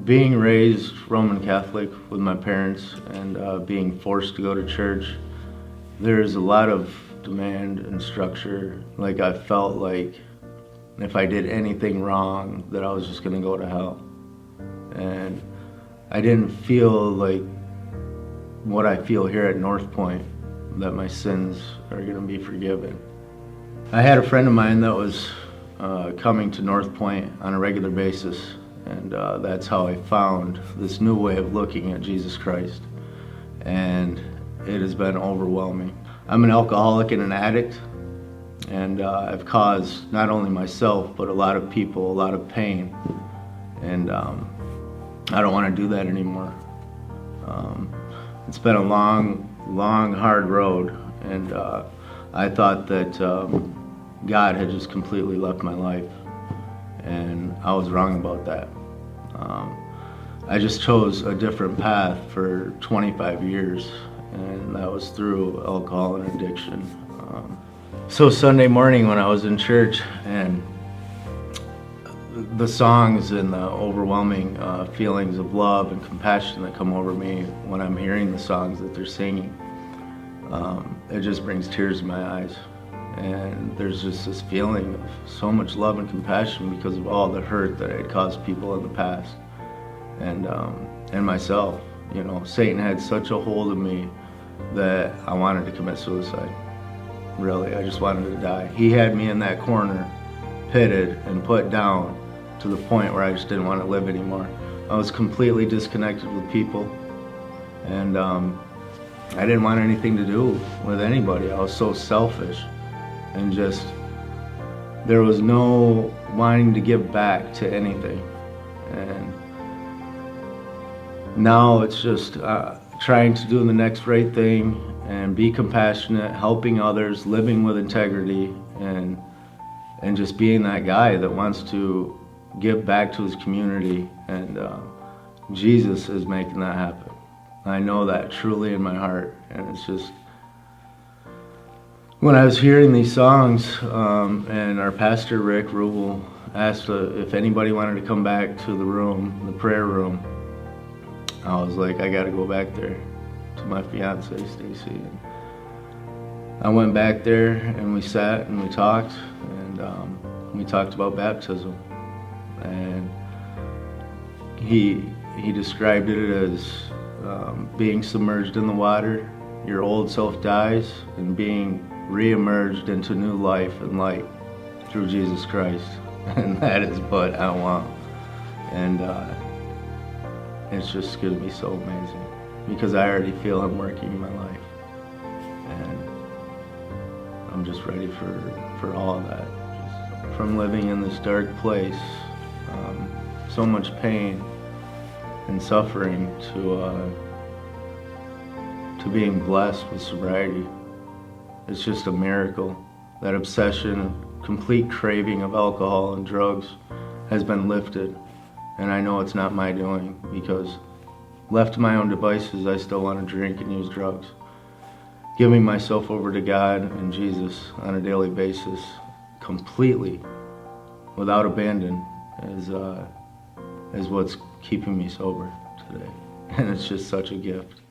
Being raised Roman Catholic with my parents and being forced to go to church, there's a lot of demand and structure. Like, I felt like if I did anything wrong, that I was just gonna go to hell. And I didn't feel like what I feel here at North Point, that my sins are gonna be forgiven. I had a friend of mine that was coming to North Point on a regular basis, and that's how I found this new way of looking at Jesus Christ. And it has been overwhelming. I'm an alcoholic and an addict, and I've caused not only myself but a lot of people a lot of pain, and I don't want to do that anymore. It's been a long, hard road, and I thought that God had just completely left my life, and I was wrong about that. I just chose a different path for 25 years, and that was through alcohol and addiction. So Sunday morning when I was in church, and the songs and the overwhelming feelings of love and compassion that come over me when I'm hearing the songs that they're singing, it just brings tears to my eyes. And there's just this feeling of so much love and compassion because of all the hurt that I had caused people in the past, and myself. You know, Satan had such a hold of me that I wanted to commit suicide. Really, I just wanted to die. He had me in that corner, pitted and put down to the point where I just didn't want to live anymore. I was completely disconnected with people, and I didn't want anything to do with anybody. I was so selfish, and just there was no wanting to give back to anything. And now it's just trying to do the next right thing and be compassionate, helping others, living with integrity, and just being that guy that wants to give back to his community. And Jesus is making that happen. I know that truly in my heart. And it's just, when I was hearing these songs, and our pastor Rick Rubel asked if anybody wanted to come back to the room, the prayer room, I was like, I gotta go back there to my fiance Stacy. And I went back there, and we sat and we talked, and we talked about baptism. And he described it as being submerged in the water, your old self dies, and being re-emerged into new life and light through Jesus Christ. And that is what I want. And it's just going to be so amazing, because I already feel him working in my life, and I'm just ready for all of that. Just from living in this dark place, so much pain and suffering, to being blessed with sobriety. It's just a miracle. That obsession, complete craving of alcohol and drugs has been lifted. And I know it's not my doing, because left to my own devices, I still want to drink and use drugs. Giving myself over to God and Jesus on a daily basis, completely, without abandon, is what's keeping me sober today. And it's just such a gift.